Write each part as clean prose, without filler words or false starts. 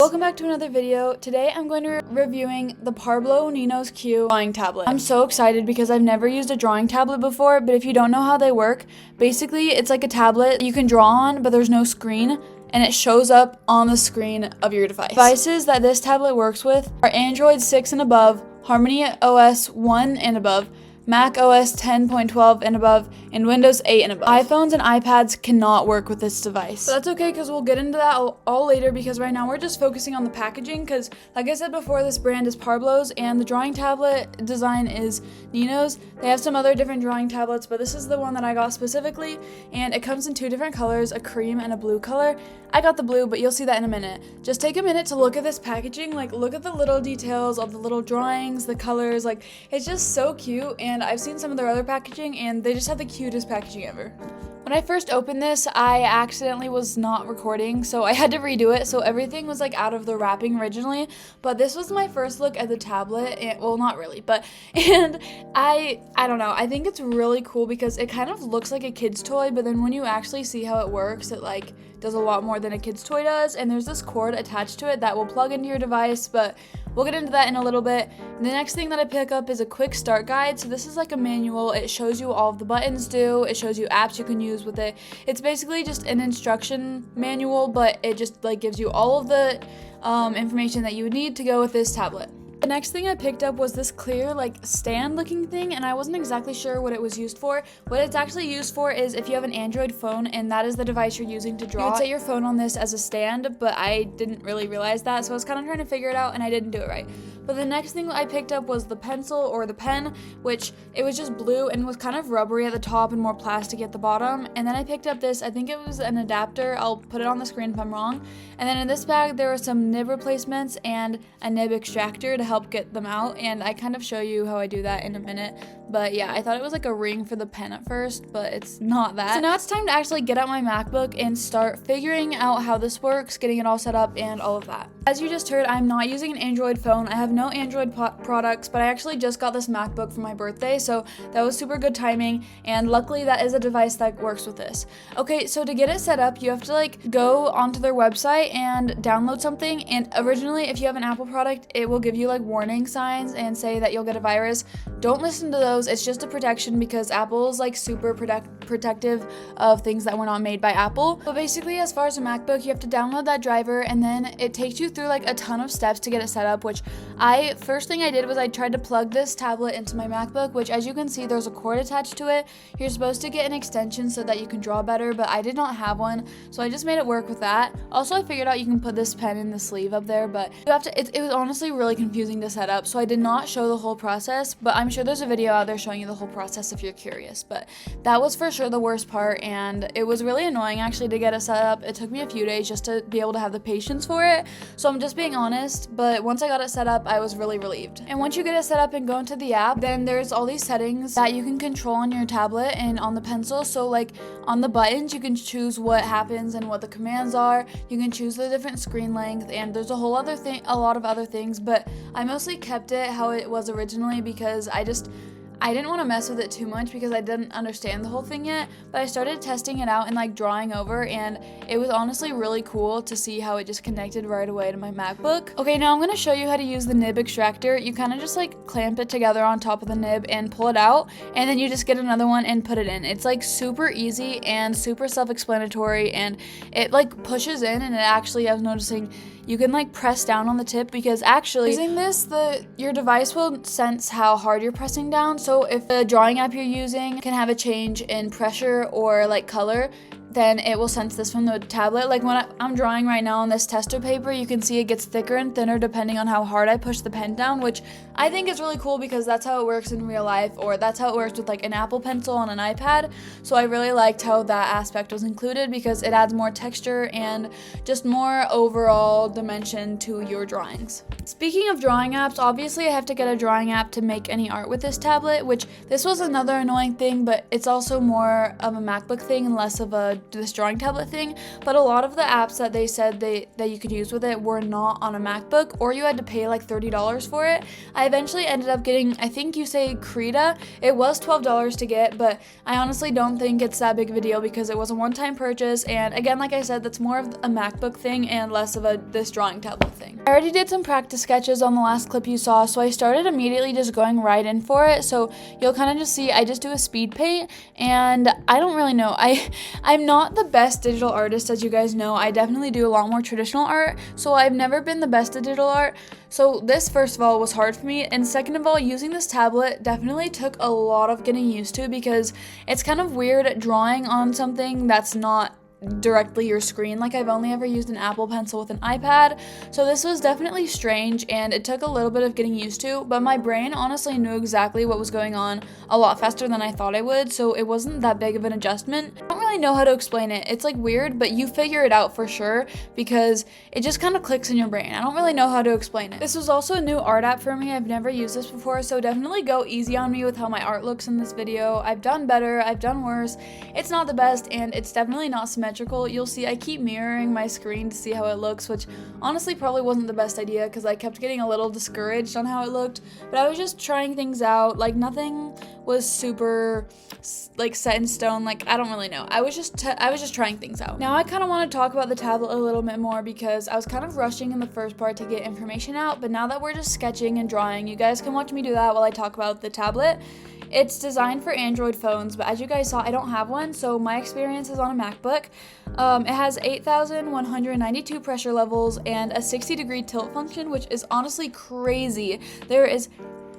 Welcome back to another video. Today I'm going to be reviewing the Parblo Ninos Q drawing tablet. I'm so excited because I've never used a drawing tablet before, but if you don't know how they work, basically it's like a tablet you can draw on, but there's no screen, and it shows up on the screen of your device. Devices that this tablet works with are Android 6 and above, Harmony OS 1 and above, Mac OS 10.12 and above, and Windows 8 and above. iPhones and iPads cannot work with this device. But that's okay because we'll get into that all later, because right now we're just focusing on the packaging because, like I said before, this brand is Parblo's and the drawing tablet design is Ninos. They have some other different drawing tablets, but this is the one that I got specifically, and it comes in two different colors, a cream and a blue color. I got the blue, but you'll see that in a minute. Just take a minute to look at this packaging, like look at the little details of the little drawings, the colors, like it's just so cute. And I've seen some of their other packaging and they just have the cutest packaging ever. When I first opened this, I accidentally was not recording, so I had to redo it, so everything was like out of the wrapping originally, but this was my first look at the tablet, and, well, not really, but, and I don't know, I think it's really cool because it kind of looks like a kid's toy, but then when you actually see how it works, it like does a lot more than a kid's toy does, and there's this cord attached to it that will plug into your device, but we'll get into that in a little bit. And the next thing that I pick up is a quick start guide. So this is like a manual. It shows you all of the buttons do. It shows you apps you can use with it. It's basically just an instruction manual, but it just like gives you all of the information that you would need to go with this tablet. The next thing I picked up was this clear like stand looking thing, and I wasn't exactly sure what it was used for. What it's actually used for is if you have an Android phone and that is the device you're using to draw, you would set your phone on this as a stand, but I didn't really realize that, so I was kind of trying to figure it out and I didn't do it right. But the next thing I picked up was the pencil or the pen, which it was just blue and was kind of rubbery at the top and more plastic at the bottom. And then I picked up this, I think it was an adapter, I'll put it on the screen if I'm wrong. And then in this bag there were some nib replacements and a nib extractor to help get them out, and I kind of show you how I do that in a minute. But yeah, I thought it was like a ring for the pen at first, but it's not that. So now it's time to actually get out my MacBook and start figuring out how this works, getting it all set up and all of that. As you just heard, I'm not using an Android phone. I have no Android products, but I actually just got this MacBook for my birthday, so that was super good timing, and luckily that is a device that works with this. Okay, so to get it set up, you have to like go onto their website and download something, and originally if you have an Apple product, it will give you like warning signs and say that you'll get a virus. Don't listen to those. It's just a protection because Apple is like super protective of things that were not made by Apple. But basically, as far as a MacBook, you have to download that driver, and then it takes you through like a ton of steps to get it set up, which first thing I did was I tried to plug this tablet into my MacBook, which as you can see, there's a cord attached to it. You're supposed to get an extension so that you can draw better, but I did not have one, so I just made it work with that. Also, I figured out you can put this pen in the sleeve up there, but you have to, it was honestly really confusing to set up, so I did not show the whole process, but I'm sure there's a video out there showing you the whole process if you're curious. But that was for sure the worst part, and it was really annoying actually to get it set up. It took me a few days just to be able to have the patience for it, so I'm just being honest, but once I got it set up, I was really relieved. And once you get it set up and go into the app, then there's all these settings that you can control on your tablet and on the pencil. So like on the buttons, you can choose what happens and what the commands are. You can choose the different screen length, and there's a lot of other things, but I mostly kept it how it was originally because I didn't want to mess with it too much because I didn't understand the whole thing yet, but I started testing it out and like drawing over, and it was honestly really cool to see how it just connected right away to my MacBook. Okay, now I'm going to show you how to use the nib extractor. You kind of just like clamp it together on top of the nib and pull it out, and then you just get another one and put it in. It's like super easy and super self-explanatory, and it like pushes in, and it actually, I was noticing, you can like press down on the tip because actually using this, your device will sense how hard you're pressing down. So if the drawing app you're using can have a change in pressure or like color, then it will sense this from the tablet. Like when I'm drawing right now on this tester paper, you can see it gets thicker and thinner depending on how hard I push the pen down, which I think is really cool because that's how it works in real life, or that's how it works with like an Apple Pencil on an iPad. So I really liked how that aspect was included because it adds more texture and just more overall dimension to your drawings. Speaking of drawing apps, obviously I have to get a drawing app to make any art with this tablet, which this was another annoying thing, but it's also more of a MacBook thing and less of a this drawing tablet thing, but a lot of the apps that they said that you could use with it were not on a MacBook, or you had to pay like $30 for it. I eventually ended up getting, I think you say Krita. It was $12 to get, but I honestly don't think it's that big of a deal because it was a one-time purchase, and again, like I said, that's more of a MacBook thing and less of this drawing tablet thing. I already did some practice sketches on the last clip you saw, so I started immediately just going right in for it. So you'll kind of just see I just do a speed paint, and I don't really know. I'm not the best digital artist, as you guys know. I definitely do a lot more traditional art, so I've never been the best at digital art. So this, first of all, was hard for me, and second of all, using this tablet definitely took a lot of getting used to because it's kind of weird drawing on something that's not directly your screen. Like, I've only ever used an Apple Pencil with an iPad, so this was definitely strange and it took a little bit of getting used to, but my brain honestly knew exactly what was going on a lot faster than I thought I would, so it wasn't that big of an adjustment. I don't really know how to explain it. It's like weird, but you figure it out for sure because it just kind of clicks in your brain. I don't really know how to explain it. This was also a new art app for me. I've never used this before, so definitely go easy on me with how my art looks in this video. I've done better, I've done worse. It's not the best, and it's definitely not symmetrical. You'll see I keep mirroring my screen to see how it looks, which honestly probably wasn't the best idea because I kept getting a little discouraged on how it looked, but I was just trying things out. Like, nothing was super like set in stone. Like, I don't really know. I was just trying things out. Now I kind of want to talk about the tablet a little bit more because I was kind of rushing in the first part to get information out, but now that we're just sketching and drawing, you guys can watch me do that while I talk about the tablet. It's designed for Android phones, but as you guys saw, I don't have one, so my experience is on a MacBook. It has 8,192 pressure levels and a 60-degree tilt function, which is honestly crazy. There is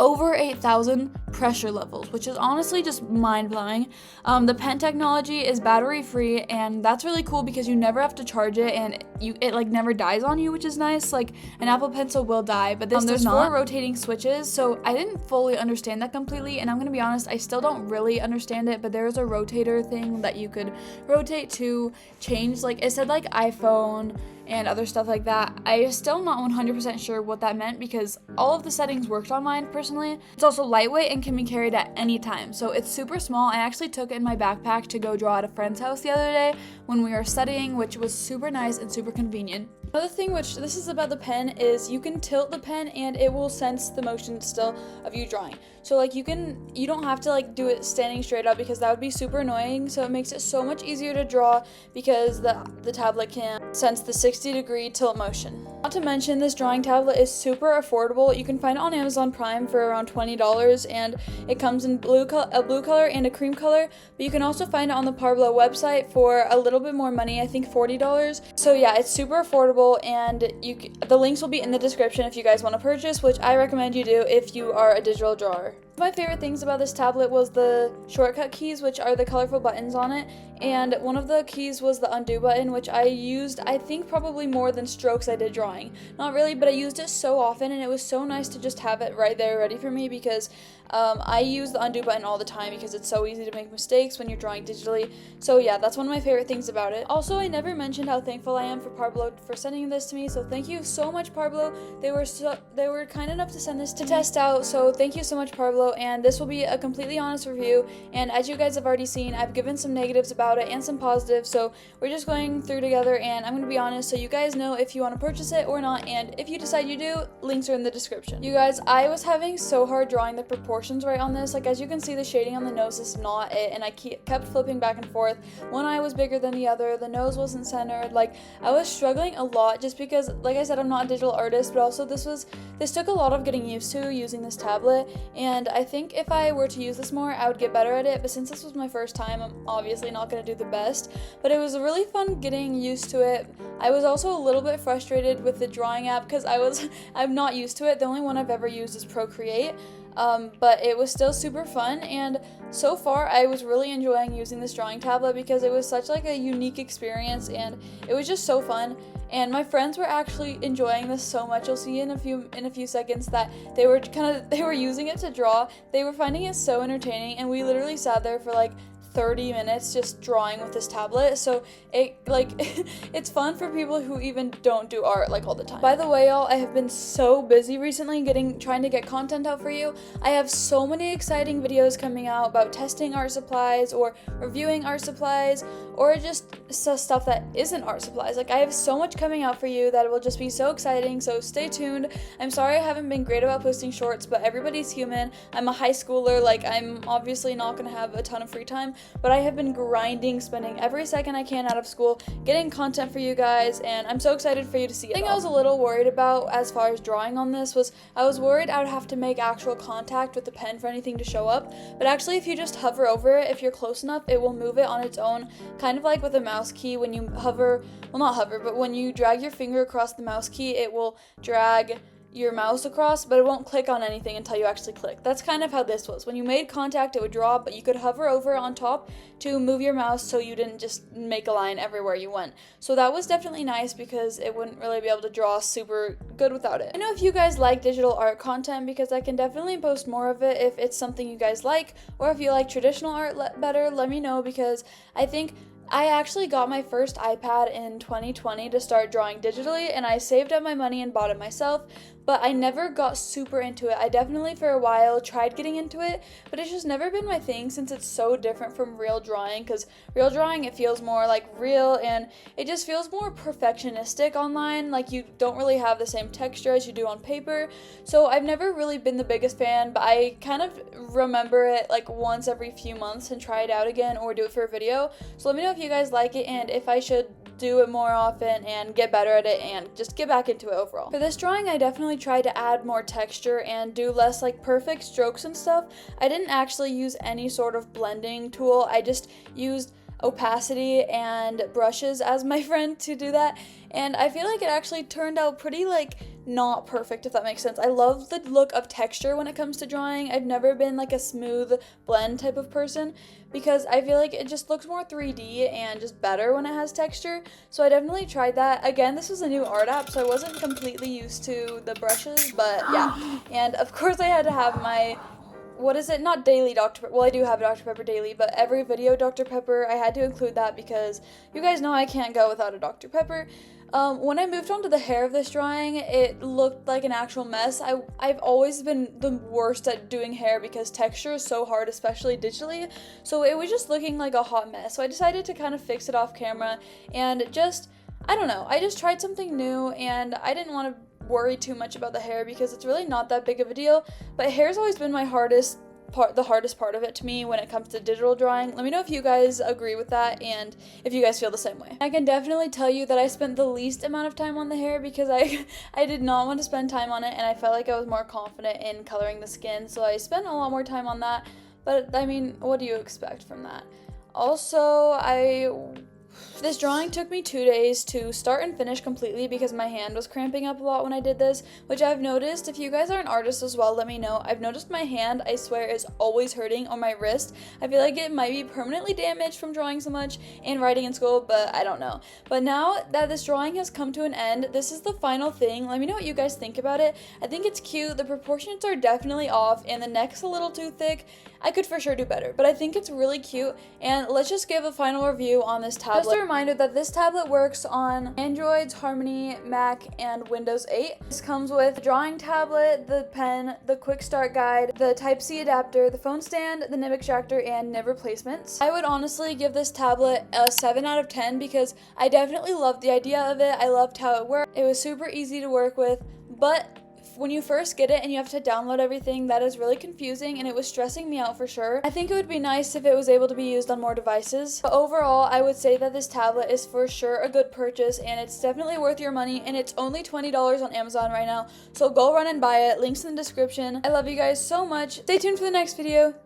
over 8,000 pressure levels, which is honestly just mind-blowing. The pen technology is battery-free, and that's really cool because you never have to charge it, and it like never dies on you, which is nice. Like, an Apple Pencil will die, but this there's 4 rotating switches, so I didn't fully understand that completely, and I'm gonna be honest, I still don't really understand it, but there is a rotator thing that you could rotate to change, like, it said like iPhone and other stuff like that. I still not 100% sure what that meant because all of the settings worked on mine personally. It's also lightweight and can be carried at any time, so it's super small. I actually took it in my backpack to go draw at a friend's house the other day when we were studying, which was super nice and super convenient. Another thing, which this is about the pen, is you can tilt the pen and it will sense the motion still of you drawing. So like you don't have to like do it standing straight up because that would be super annoying. So it makes it so much easier to draw because the tablet can sense the 60-degree tilt motion. Not to mention, this drawing tablet is super affordable. You can find it on Amazon Prime for around $20, and it comes in a blue color and a cream color, but you can also find it on the Parblo website for a little bit more money, I think $40. So yeah, it's super affordable, and the links will be in the description if you guys want to purchase, which I recommend you do if you are a digital drawer. My favorite things about this tablet was the shortcut keys, which are the colorful buttons on it, and one of the keys was the undo button, which I used, I think, probably more than strokes I did drawing. Not really, but I used it so often, and it was so nice to just have it right there ready for me because I use the undo button all the time because it's so easy to make mistakes when you're drawing digitally. So yeah, that's one of my favorite things about it. Also, I never mentioned how thankful I am for Parblo for sending this to me, so thank you so much, Parblo. They were kind enough to send this to test out, so thank you so much, Parblo. And this will be a completely honest review, and as you guys have already seen, I've given some negatives about it and some positives, so we're just going through together, and I'm going to be honest so you guys know if you want to purchase it or not, and if you decide you do, links are in the description. You guys, I was having so hard drawing the proportions right on this. Like, as you can see, the shading on the nose is not it, and I kept flipping back and forth. One eye was bigger than the other, the nose wasn't centered. Like, I was struggling a lot just because, like I said, I'm not a digital artist, but also this took a lot of getting used to using this tablet, and I think if I were to use this more, I would get better at it, but since this was my first time, I'm obviously not going to do the best, but it was really fun getting used to it. I was also a little bit frustrated with the drawing app because I'm not used to it. The only one I've ever used is Procreate, but it was still super fun, and so far I was really enjoying using this drawing tablet because it was such like a unique experience, and it was just so fun. And my friends were actually enjoying this so much. You'll see in a few seconds that they were using it to draw. They were finding it so entertaining, and we literally sat there for like 30 minutes just drawing with this tablet, so it like it's fun for people who even don't do art like all the time. By the way, y'all, I have been so busy recently trying to get content out for you. I have so many exciting videos coming out about testing art supplies or reviewing art supplies or just stuff that isn't art supplies. Like, I have so much coming out for you that it will just be so exciting, so stay tuned. I'm sorry I haven't been great about posting shorts, but everybody's human. I'm a high schooler, like I'm obviously not gonna have a ton of free time, but I have been grinding, spending every second I can out of school, getting content for you guys, and I'm so excited for you to see it. The thing I was a little worried about as far as drawing on this was I was worried I would have to make actual contact with the pen for anything to show up, but actually if you just hover over it, if you're close enough, it will move it on its own, kind of like with a mouse key. When you hover, well, not hover, but when you drag your finger across the mouse key, it will drag your mouse across, but it won't click on anything until you actually click. That's kind of how this was. When you made contact, it would draw, but you could hover over on top to move your mouse so you didn't just make a line everywhere you went. So that was definitely nice because it wouldn't really be able to draw super good without it. I know if you guys like digital art content, because I can definitely post more of it if it's something you guys like, or if you like traditional art better, let me know, because I think I actually got my first iPad in 2020 to start drawing digitally, and I saved up my money and bought it myself, but I never got super into it. I definitely for a while tried getting into it, but it's just never been my thing since it's so different from real drawing, because real drawing, it feels more like real and it just feels more perfectionistic online. Like, you don't really have the same texture as you do on paper, so I've never really been the biggest fan, but I kind of remember it like once every few months and try it out again or do it for a video. So let me know if you guys like it and if I should do it more often and get better at it and just get back into it overall. For this drawing, I definitely tried to add more texture and do less like perfect strokes and stuff. I didn't actually use any sort of blending tool. I just used opacity and brushes as my friend to do that, and I feel like it actually turned out pretty like not perfect, if that makes sense. I love the look of texture when it comes to drawing. I've never been like a smooth blend type of person because I feel like it just looks more 3D and just better when it has texture. So I definitely tried that. Again, this was a new art app, so I wasn't completely used to the brushes, but yeah. And of course I had to have my, what is it? Not daily Dr. Pepper. Well, I do have Dr. Pepper daily, but every video Dr. Pepper, I had to include that because you guys know I can't go without a Dr. Pepper. When I moved on to the hair of this drawing, it looked like an actual mess. I've always been the worst at doing hair because texture is so hard, especially digitally, so it was just looking like a hot mess. So I decided to kind of fix it off camera and just, I don't know, I just tried something new, and I didn't want to worry too much about the hair because it's really not that big of a deal, but hair's always been my hardest part of it to me when it comes to digital drawing. Let me know if you guys agree with that and if you guys feel the same way. I can definitely tell you that I spent the least amount of time on the hair because I did not want to spend time on it, and I felt like I was more confident in coloring the skin, so I spent a lot more time on that. But I mean, what do you expect from that? Also, this drawing took me 2 days to start and finish completely because my hand was cramping up a lot when I did this, which I've noticed. If you guys are an artist as well, let me know. I've noticed my hand, I swear, is always hurting, on my wrist. I feel like it might be permanently damaged from drawing so much and writing in school, but I don't know. But now that this drawing has come to an end, this is the final thing. Let me know what you guys think about it. I think it's cute. The proportions are definitely off and the neck's a little too thick. I could for sure do better, but I think it's really cute, and let's just give a final review on this tablet. Just a reminder that this tablet works on Androids, Harmony, Mac, and Windows 8. This comes with the drawing tablet, the pen, the quick start guide, the Type-C adapter, the phone stand, the nib extractor, and nib replacements. I would honestly give this tablet a 7 out of 10 because I definitely loved the idea of it. I loved how it worked. It was super easy to work with, but when you first get it and you have to download everything, that is really confusing, and it was stressing me out for sure. I think it would be nice if it was able to be used on more devices. But overall, I would say that this tablet is for sure a good purchase, and it's definitely worth your money, and it's only $20 on Amazon right now, so go run and buy it. Links in the description. I love you guys so much. Stay tuned for the next video.